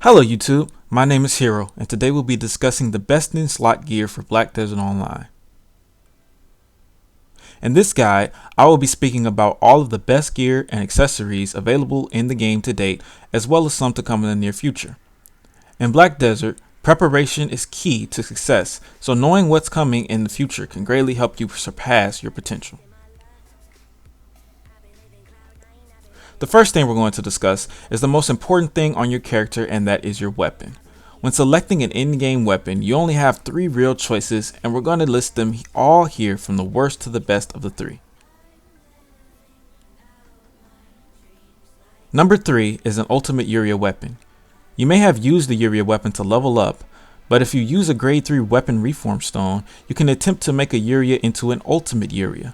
Hello YouTube, my name is Hero, and today we'll be discussing the best in slot gear for Black Desert Online. In this guide, I will be speaking about all of the best gear and accessories available in the game to date, as well as some to come in the near future. In Black Desert, preparation is key to success, so knowing what's coming in the future can greatly help you surpass your potential. The first thing we're going to discuss is the most important thing on your character, and that is your weapon. When selecting an in-game weapon, you only have 3 real choices, and we're going to list them all here from the worst to the best of the 3. Number 3 is an ultimate Uria weapon. You may have used the Uria weapon to level up, but if you use a grade 3 weapon reform stone, you can attempt to make a Uria into an ultimate Uria.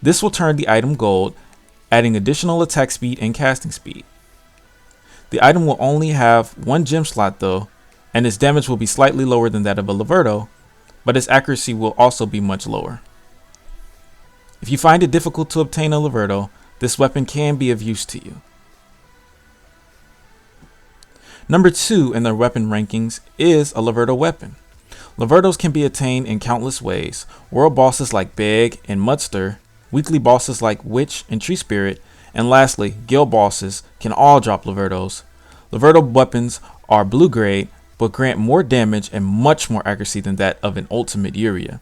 This will turn the item gold, adding additional attack speed and casting speed. The item will only have 1 gem slot though, and its damage will be slightly lower than that of a Liberto, but its accuracy will also be much lower. If you find it difficult to obtain a Liberto, this weapon can be of use to you. Number 2 in their weapon rankings is a Liberto weapon. Libertos can be attained in countless ways. World bosses like Beg and Mudster, weekly bosses like Witch and Tree Spirit, and lastly, guild bosses can all drop Libertos. Liberto weapons are blue grade, but grant more damage and much more accuracy than that of an ultimate Uria.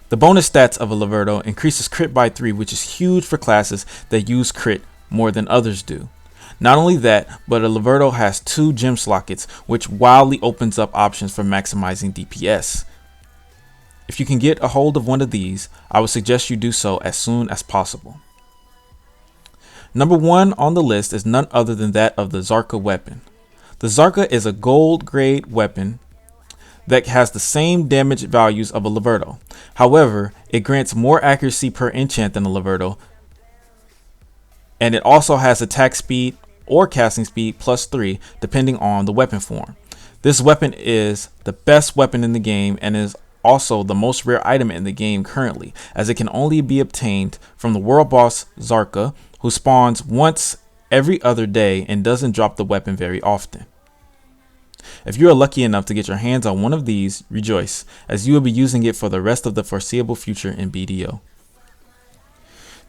The bonus stats of a Liberto increases crit by 3, which is huge for classes that use crit more than others do. Not only that, but a Liberto has 2 gem slockets, which wildly opens up options for maximizing DPS. If you can get a hold of one of these, I would suggest you do so as soon as possible. Number 1 on the list is none other than that of the Zarka weapon. The Zarka is a gold grade weapon that has the same damage values of a Liberto. However, it grants more accuracy per enchant than a Liberto, and it also has attack speed or casting speed plus 3 depending on the weapon form. This weapon is the best weapon in the game and is also the most rare item in the game currently, as it can only be obtained from the world boss Zarka, who spawns once every other day and doesn't drop the weapon very often. If you are lucky enough to get your hands on one of these, rejoice, as you will be using it for the rest of the foreseeable future in BDO.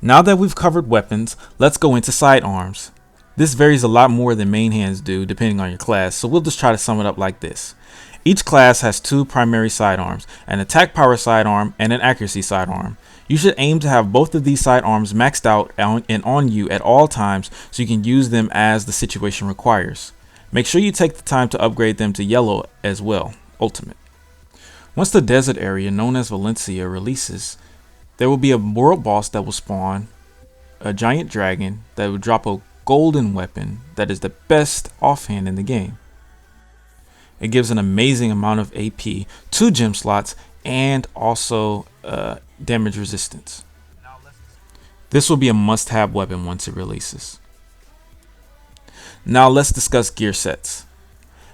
Now that we've covered weapons, let's go into sidearms. This varies a lot more than main hands do depending on your class, so we'll just try to sum it up like this. Each class has 2 primary sidearms, an attack power sidearm and an accuracy sidearm. You should aim to have both of these sidearms maxed out and on you at all times so you can use them as the situation requires. Make sure you take the time to upgrade them to yellow as well, ultimate. Once the desert area known as Valencia releases, there will be a world boss that will spawn a giant dragon that will drop a golden weapon that is the best offhand in the game. It gives an amazing amount of AP, 2 gem slots, and also damage resistance. This will be a must-have weapon once it releases. Now let's discuss gear sets.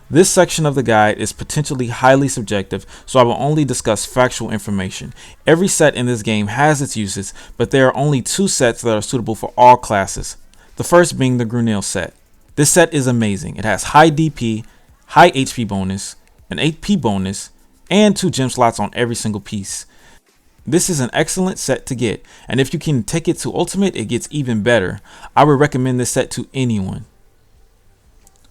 This section of the guide is potentially highly subjective, so I will only discuss factual information. Every set in this game has its uses, but there are only 2 sets that are suitable for all classes. The first being the Grunil set. This set is amazing. It has high DP, high HP bonus, an AP bonus, and 2 gem slots on every single piece. This is an excellent set to get, and if you can take it to ultimate, it gets even better. I would recommend this set to anyone.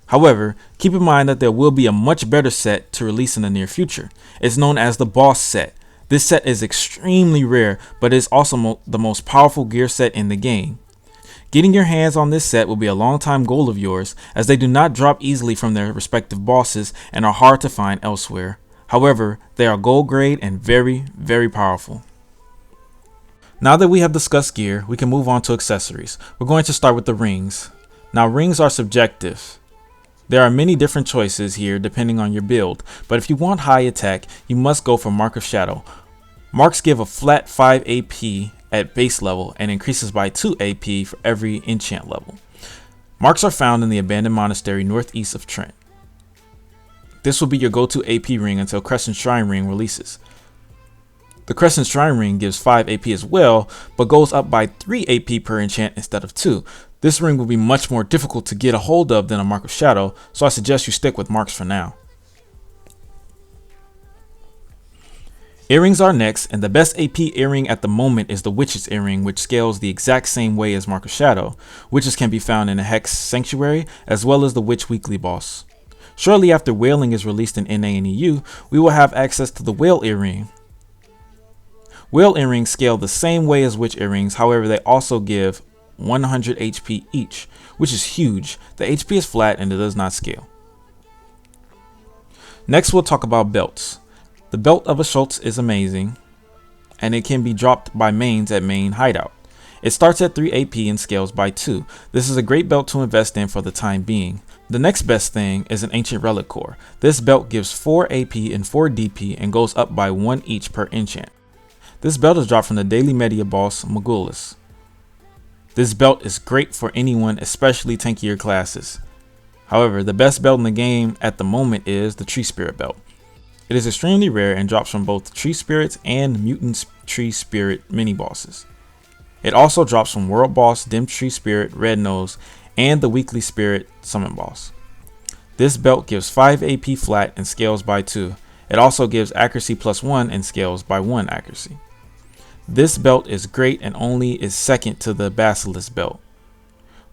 However, keep in mind that there will be a much better set to release in the near future. It's known as the Boss set. This set is extremely rare, but is also the most powerful gear set in the game. Getting your hands on this set will be a long time goal of yours, as they do not drop easily from their respective bosses and are hard to find elsewhere. However, they are gold grade and very, very powerful. Now that we have discussed gear, we can move on to accessories. We're going to start with the rings. Now, rings are subjective. There are many different choices here depending on your build, but if you want high attack, you must go for Mark of Shadow. Marks give a flat 5 AP at base level and increases by 2 AP for every enchant level. Marks are found in the abandoned monastery northeast of Trent. This will be your go-to AP ring until Crescent Shrine ring releases. The Crescent Shrine ring gives 5 AP as well, but goes up by 3 AP per enchant instead of 2. This ring will be much more difficult to get a hold of than a Mark of Shadow, so I suggest you stick with marks for now. Earrings are next, and the best AP earring at the moment is the Witch's earring, which scales the exact same way as Mark of Shadow. Witches can be found in the Hex Sanctuary, as well as the Witch Weekly Boss. Shortly after Wailing is released in NA and EU, we will have access to the Whale earring. Whale earrings scale the same way as Witch earrings, however they also give 100 HP each, which is huge. The HP is flat and it does not scale. Next we'll talk about belts. The belt of a Schultz is amazing, and it can be dropped by mains at main hideout. It starts at 3 AP and scales by 2. This is a great belt to invest in for the time being. The next best thing is an Ancient Relic Core. This belt gives 4 AP and 4 DP and goes up by 1 each per enchant. This belt is dropped from the daily media boss Magulus. This belt is great for anyone, especially tankier classes. However, the best belt in the game at the moment is the Tree Spirit belt. It is extremely rare and drops from both Tree Spirits and Mutant Tree Spirit mini bosses. It also drops from World Boss, Dim Tree Spirit, Red Nose, and the Weekly Spirit Summon Boss. This belt gives 5 AP flat and scales by 2. It also gives accuracy +1 and scales by 1 accuracy. This belt is great and only is second to the Basilisk belt,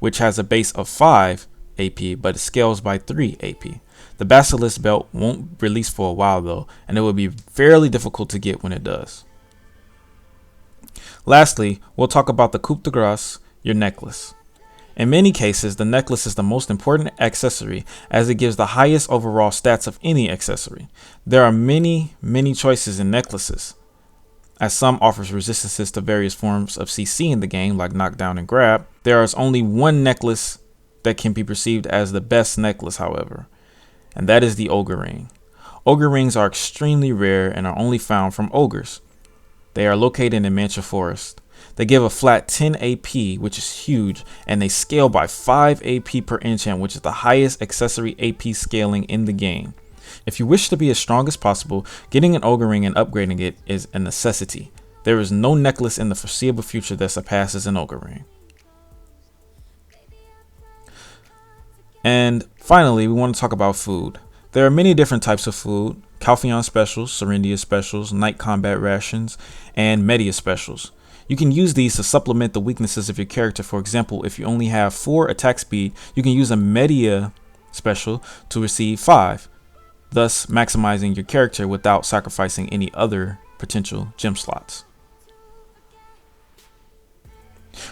which has a base of 5 AP but it scales by 3 AP. The Basilisk belt won't release for a while though, and it will be fairly difficult to get when it does. Lastly, we'll talk about the coup de grace, your necklace. In many cases, the necklace is the most important accessory as it gives the highest overall stats of any accessory. There are many choices in necklaces, as some offers resistances to various forms of CC in the game like knockdown and grab. There is only one necklace that can be perceived as the best necklace, however, and that is the Ogre Ring. Ogre Rings are extremely rare and are only found from ogres. They are located in Mancha Forest. They give a flat 10 AP, which is huge, and they scale by 5 AP per enchant, which is the highest accessory AP scaling in the game. If you wish to be as strong as possible, getting an Ogre Ring and upgrading it is a necessity. There is no necklace in the foreseeable future that surpasses an Ogre Ring. And finally, we want to talk about food. There are many different types of food: Calpheon specials, Serendia specials, Night Combat rations, and Media specials. You can use these to supplement the weaknesses of your character. For example, if you only have 4 attack speed, you can use a Media special to receive 5, thus maximizing your character without sacrificing any other potential gem slots.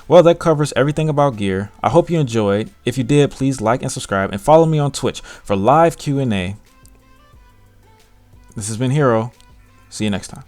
Well, that covers everything about gear. I hope you enjoyed. If you did, please like and subscribe and follow me on Twitch for live Q&A. This has been Hero. See you next time.